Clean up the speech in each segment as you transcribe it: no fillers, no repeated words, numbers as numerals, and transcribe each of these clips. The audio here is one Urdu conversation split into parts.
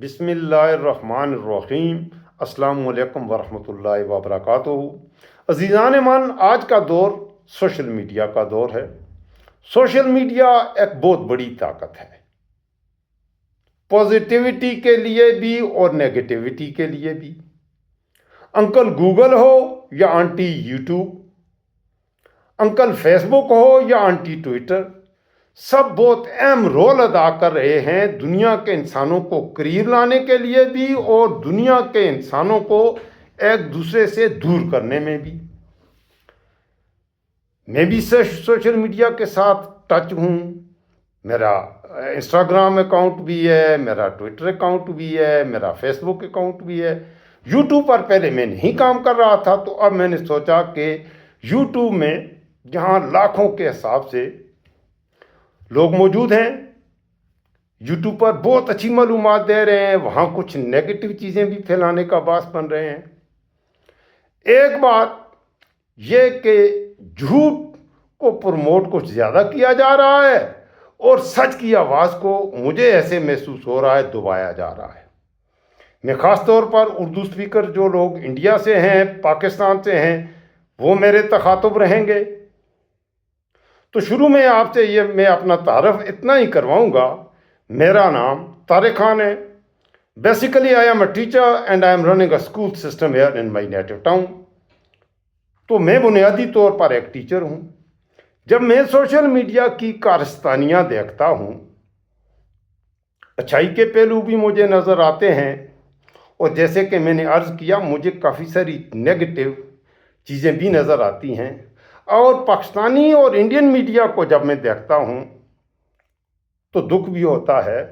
بسم اللہ الرحمن الرحیم۔ السلام علیکم ورحمۃ اللہ وبرکاتہ۔ عزیزان من، آج کا دور سوشل میڈیا کا دور ہے۔ سوشل میڈیا ایک بہت بڑی طاقت ہے، پازیٹیوٹی کے لیے بھی اور نیگیٹیوٹی کے لیے بھی۔ انکل گوگل ہو یا آنٹی یوٹیوب، انکل فیس بک ہو یا آنٹی ٹویٹر، سب بہت اہم رول ادا کر رہے ہیں دنیا کے انسانوں کو قریب لانے کے لیے بھی اور دنیا کے انسانوں کو ایک دوسرے سے دور کرنے میں بھی۔ میں بھی سوشل میڈیا کے ساتھ ٹچ ہوں۔ میرا انسٹاگرام اکاؤنٹ بھی ہے، میرا ٹویٹر اکاؤنٹ بھی ہے، میرا فیس بک اکاؤنٹ بھی ہے۔ یوٹیوب پر پہلے میں نہیں کام کر رہا تھا، تو اب میں نے سوچا کہ یوٹیوب میں جہاں لاکھوں کے حساب سے لوگ موجود ہیں، یوٹیوب پر بہت اچھی معلومات دے رہے ہیں، وہاں کچھ نیگیٹو چیزیں بھی پھیلانے کا باعث بن رہے ہیں۔ ایک بات یہ کہ جھوٹ کو پروموٹ کچھ زیادہ کیا جا رہا ہے اور سچ کی آواز کو مجھے ایسے محسوس ہو رہا ہے دبایا جا رہا ہے۔ میں خاص طور پر اردو اسپیکر جو لوگ انڈیا سے ہیں، پاکستان سے ہیں، وہ میرے تخاطب رہیں گے۔ تو شروع میں آپ سے میں اپنا تعارف اتنا ہی کرواؤں گا۔ میرا نام طارق خان ہے۔ Basically I am a teacher and I am running a school system here in my native town. تو میں بنیادی طور پر ایک ٹیچر ہوں۔ جب میں سوشل میڈیا کی کارستانیاں دیکھتا ہوں، اچھائی کے پہلو بھی مجھے نظر آتے ہیں، اور جیسے کہ میں نے عرض کیا، مجھے کافی ساری نیگیٹو چیزیں بھی نظر آتی ہیں۔ اور پاکستانی اور انڈین میڈیا کو جب میں دیکھتا ہوں تو دکھ بھی ہوتا ہے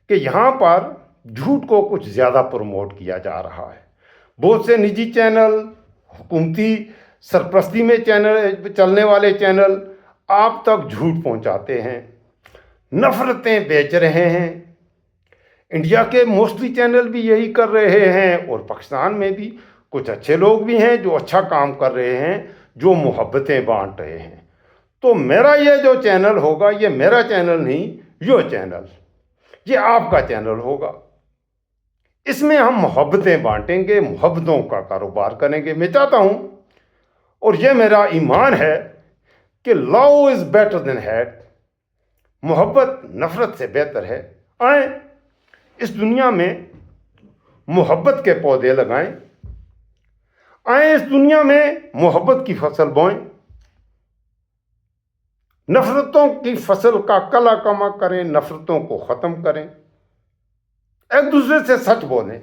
کہ یہاں پر جھوٹ کو کچھ زیادہ پروموٹ کیا جا رہا ہے۔ بہت سے نجی چینل، حکومتی سرپرستی میں چلنے والے چینل آپ تک جھوٹ پہنچاتے ہیں، نفرتیں بیچ رہے ہیں۔ انڈیا کے موسٹلی چینل بھی یہی کر رہے ہیں، اور پاکستان میں بھی کچھ اچھے لوگ بھی ہیں جو اچھا کام کر رہے ہیں، جو محبتیں بانٹ رہے ہیں۔ تو میرا یہ جو چینل ہوگا، یہ میرا چینل نہیں، یہ آپ کا چینل ہوگا۔ اس میں ہم محبتیں بانٹیں گے، محبتوں کا کاروبار کریں گے۔ میں چاہتا ہوں، اور یہ میرا ایمان ہے، کہ لو از بیٹر دین ہیٹ، محبت نفرت سے بہتر ہے۔ آئیں اس دنیا میں محبت کے پودے لگائیں، آئیں اس دنیا میں محبت کی فصل بوئیں، نفرتوں کی فصل کا کلا کما کریں، نفرتوں کو ختم کریں، ایک دوسرے سے سچ بولیں،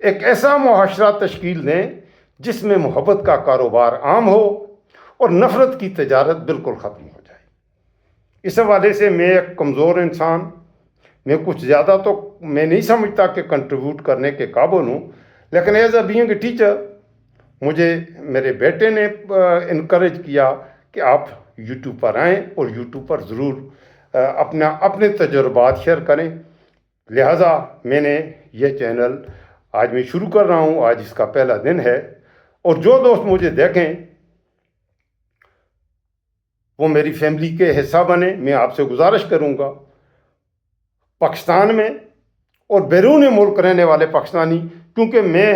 ایک ایسا معاشرہ تشکیل دیں جس میں محبت کا کاروبار عام ہو اور نفرت کی تجارت بالکل ختم ہو جائے۔ اس حوالے سے میں ایک کمزور انسان، میں کچھ زیادہ تو میں نہیں سمجھتا کہ کنٹریبیوٹ کرنے کے قابل ہوں، لیکن as a being a teacher مجھے میرے بیٹے نے انکریج کیا کہ آپ یوٹیوب پر آئیں اور یوٹیوب پر ضرور اپنے تجربات شیئر کریں۔ لہٰذا میں نے یہ چینل آج میں شروع کر رہا ہوں، آج اس کا پہلا دن ہے، اور جو دوست مجھے دیکھیں وہ میری فیملی کے حصہ بنے۔ میں آپ سے گزارش کروں گا، پاکستان میں اور بیرون ملک رہنے والے پاکستانی، کیونکہ میں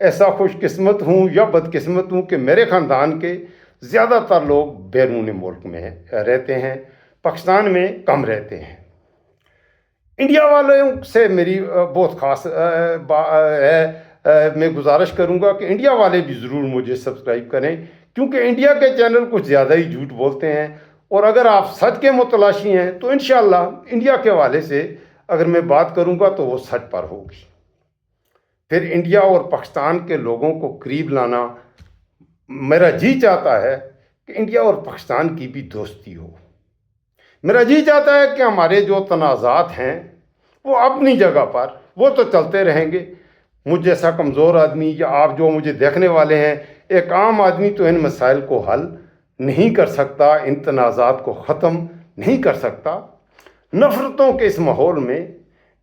ایسا خوش قسمت ہوں یا بد قسمت ہوں کہ میرے خاندان کے زیادہ تر لوگ بیرون ملک میں رہتے ہیں، پاکستان میں کم رہتے ہیں۔ انڈیا والوں سے میری بہت خاص ہے، میں گزارش کروں گا کہ انڈیا والے بھی ضرور مجھے سبسکرائب کریں، کیونکہ انڈیا کے چینل کچھ زیادہ ہی جھوٹ بولتے ہیں، اور اگر آپ سچ کے متلاشی ہیں تو انشاءاللہ انڈیا کے حوالے سے اگر میں بات کروں گا تو وہ سچ پر ہوگی۔ پھر انڈیا اور پاکستان کے لوگوں کو قریب لانا، میرا جی چاہتا ہے کہ انڈیا اور پاکستان کی بھی دوستی ہو۔ میرا جی چاہتا ہے کہ ہمارے جو تنازعات ہیں وہ اپنی جگہ پر وہ تو چلتے رہیں گے۔ مجھ جیسا کمزور آدمی یا آپ جو مجھے دیکھنے والے ہیں، ایک عام آدمی تو ان مسائل کو حل نہیں کر سکتا، ان تنازعات کو ختم نہیں کر سکتا۔ نفرتوں کے اس ماحول میں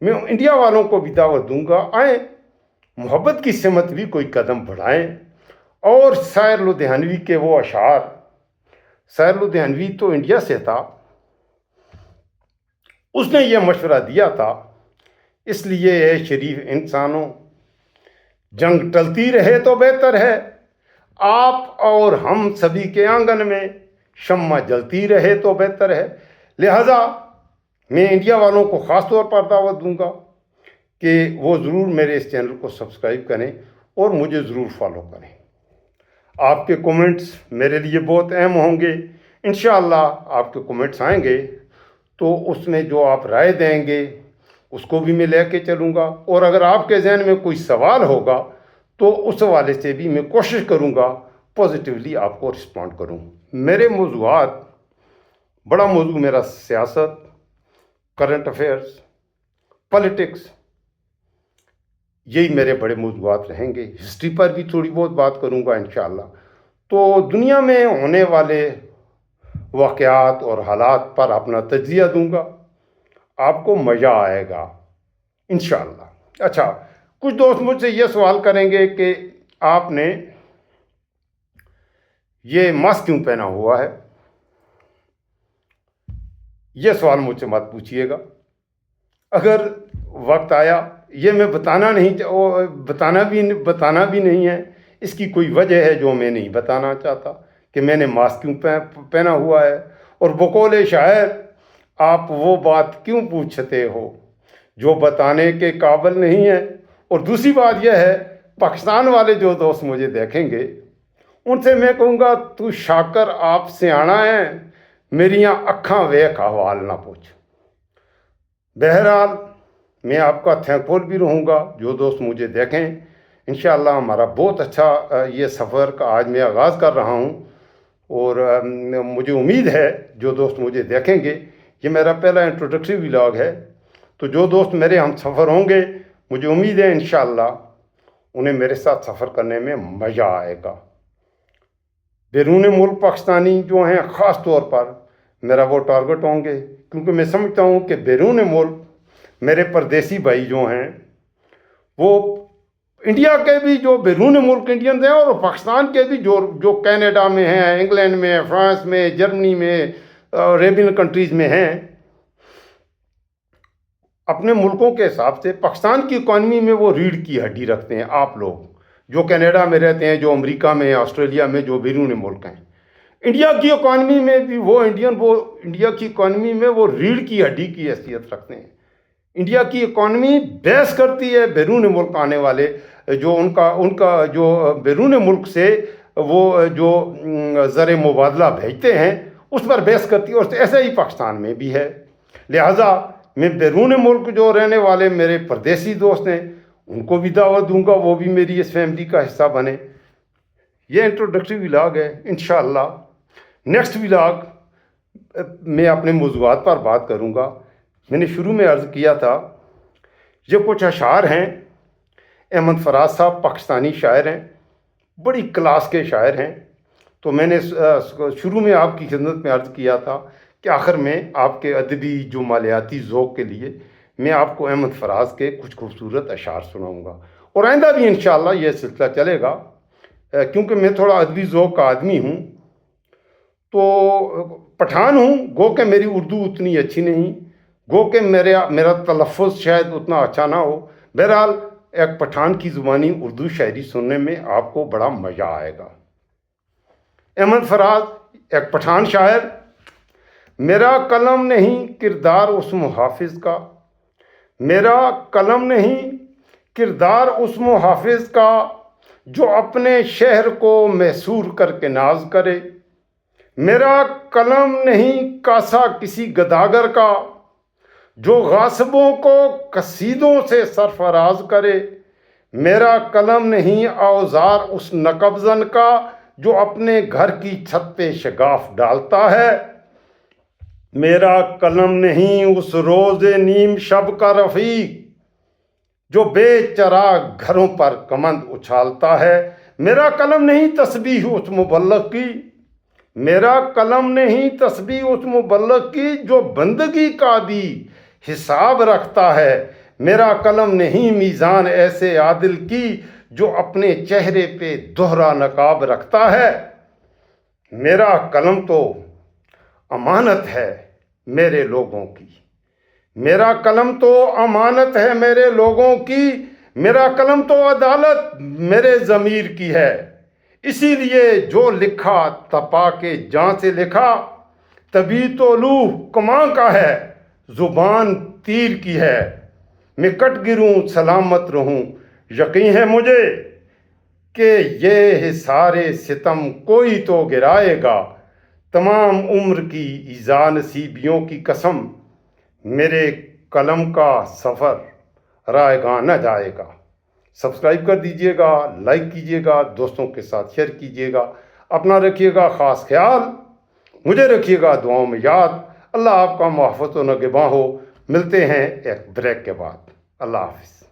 میں انڈیا والوں کو بھی دعوت دوں گا، آئیں محبت کی سمت بھی کوئی قدم بڑھائیں۔ اور سیر لدھیانوی کے وہ اشعار، سیر لدھیانوی تو انڈیا سے تھا، اس نے یہ مشورہ دیا تھا اس لیے اے شریف انسانوں، جنگ ٹلتی رہے تو بہتر ہے، آپ اور ہم سبھی کے آنگن میں شمع جلتی رہے تو بہتر ہے۔ لہذا میں انڈیا والوں کو خاص طور پر دعوت دوں گا کہ وہ ضرور میرے اس چینل کو سبسکرائب کریں اور مجھے ضرور فالو کریں۔ آپ کے کومنٹس میرے لیے بہت اہم ہوں گے۔ انشاءاللہ آپ کے کومنٹس آئیں گے تو اس میں جو آپ رائے دیں گے اس کو بھی میں لے کے چلوں گا، اور اگر آپ کے ذہن میں کوئی سوال ہوگا تو اس حوالے سے بھی میں کوشش کروں گا پازیٹیولی آپ کو رسپونڈ کروں۔ میرے موضوعات، بڑا موضوع میرا سیاست، کرنٹ افیئرس، پالیٹکس، یہی میرے بڑے موضوعات رہیں گے۔ ہسٹری پر بھی تھوڑی بہت بات کروں گا انشاءاللہ۔ تو دنیا میں ہونے والے واقعات اور حالات پر اپنا تجزیہ دوں گا، آپ کو مزہ آئے گا انشاءاللہ۔ اچھا، کچھ دوست مجھ سے یہ سوال کریں گے کہ آپ نے یہ ماسک کیوں پہنا ہوا ہے؟ یہ سوال مجھ سے مت پوچھیے گا، اگر وقت آیا یہ میں بتانا بھی نہیں ہے، اس کی کوئی وجہ ہے جو میں نہیں بتانا چاہتا کہ میں نے ماسک کیوں پہنا ہوا ہے۔ اور بقول شاعر، آپ وہ بات کیوں پوچھتے ہو جو بتانے کے قابل نہیں ہے۔ اور دوسری بات یہ ہے، پاکستان والے جو دوست مجھے دیکھیں گے ان سے میں کہوں گا تو شاکر آپ سیاںا ہے، میریاں اکھاں ویکھ احوال نہ پوچھ۔ بہرحال میں آپ کا تھینک فل بھی رہوں گا جو دوست مجھے دیکھیں۔ انشاءاللہ ہمارا بہت اچھا یہ سفر کا آج میں آغاز کر رہا ہوں، اور مجھے امید ہے جو دوست مجھے دیکھیں گے، یہ میرا پہلا انٹروڈکٹری ولاگ ہے، تو جو دوست میرے ہم سفر ہوں گے مجھے امید ہے انشاءاللہ انہیں میرے ساتھ سفر کرنے میں مزہ آئے گا۔ بیرون ملک پاکستانی جو ہیں خاص طور پر میرا وہ ٹارگٹ ہوں گے، کیونکہ میں سمجھتا ہوں کہ بیرون ملک میرے پردیسی بھائی جو ہیں وہ انڈیا کے بھی جو بیرون ملک انڈینز ہیں، اور پاکستان کے بھی جو کینیڈا میں ہیں، انگلینڈ میں، فرانس میں، جرمنی میں، عربین کنٹریز میں ہیں، اپنے ملکوں کے حساب سے پاکستان کی اکانومی میں وہ ریڑھ کی ہڈی رکھتے ہیں۔ آپ لوگ جو کینیڈا میں رہتے ہیں، جو امریکہ میں، آسٹریلیا میں، جو بیرون ملک ہیں، انڈیا کی اکانومی میں بھی وہ انڈیا کی اکانومی میں وہ ریڑھ کی ہڈی کی حیثیت رکھتے ہیں۔ انڈیا کی اکانومی بحث کرتی ہے بیرون ملک آنے والے جو ان کا جو بیرون ملک سے وہ جو زر مبادلہ بھیجتے ہیں اس پر بحث کرتی ہے، اور ایسا ہی پاکستان میں بھی ہے۔ لہٰذا میں بیرون ملک جو رہنے والے میرے پردیسی دوست ہیں ان کو بھی دعوت دوں گا وہ بھی میری اس فیملی کا حصہ بنے۔ یہ انٹروڈکٹری ولاگ ہے۔ انشاءاللہ نیکسٹ ولاگ میں اپنے موضوعات پر بات کروں گا۔ میں نے شروع میں عرض کیا تھا یہ کچھ اشعار ہیں، احمد فراز صاحب پاکستانی شاعر ہیں، بڑی کلاس کے شاعر ہیں، تو میں نے شروع میں آپ کی خدمت میں عرض کیا تھا کہ آخر میں آپ کے ادبی جو مالیاتی ذوق کے لیے میں آپ کو احمد فراز کے کچھ خوبصورت اشعار سناؤں گا، اور آئندہ بھی انشاءاللہ یہ سلسلہ چلے گا، کیونکہ میں تھوڑا ادبی ذوق کا آدمی ہوں، تو پٹھان ہوں، گو کہ میری اردو اتنی اچھی نہیں، گو کہ میرا تلفظ شاید اتنا اچھا نہ ہو۔ بہرحال ایک پٹھان کی زبانی اردو شاعری سننے میں آپ کو بڑا مزہ آئے گا۔ احمد فراز ایک پٹھان شاعر۔ میرا قلم نہیں کردار اس محافظ کا، میرا قلم نہیں کردار اس محافظ کا، جو اپنے شہر کو محصور کر کے ناز کرے۔ میرا قلم نہیں کاسا کسی گداگر کا، جو غاصبوں کو قصیدوں سے سرفراز کرے۔ میرا قلم نہیں اوزار اس نقبزن کا، جو اپنے گھر کی چھت پہ شگاف ڈالتا ہے۔ میرا قلم نہیں اس روز نیم شب کا رفیق، جو بے چراغ گھروں پر کمند اچھالتا ہے۔ میرا قلم نہیں تسبیح اس مبلغ کی، میرا قلم نہیں تسبیح اس مبلغ کی، جو بندگی کا بھی حساب رکھتا ہے۔ میرا قلم نہیں میزان ایسے عادل کی، جو اپنے چہرے پہ دوہرا نقاب رکھتا ہے۔ میرا قلم تو امانت ہے میرے لوگوں کی، میرا قلم تو امانت ہے میرے لوگوں کی، میرا قلم تو عدالت میرے ضمیر کی ہے، اسی لیے جو لکھا تپا کے جاں سے لکھا، تبھی تو لوح کماں کا ہے، زبان تیر کی ہے، میں کٹ گروں سلامت رہوں، یقین ہے مجھے کہ یہ سارے ستم کوئی تو گرائے گا، تمام عمر کی ایذا نصیبیوں کی قسم، میرے قلم کا سفر رائے گاں نہ جائے گا۔ سبسکرائب کر دیجئے گا، لائک کیجئے گا، دوستوں کے ساتھ شیئر کیجئے گا، اپنا رکھیے گا خاص خیال، مجھے رکھیے گا دعاؤں میں یاد۔ اللہ آپ کا محفوظ و نگہباں ہو۔ ملتے ہیں ایک بریک کے بعد۔ اللہ حافظ۔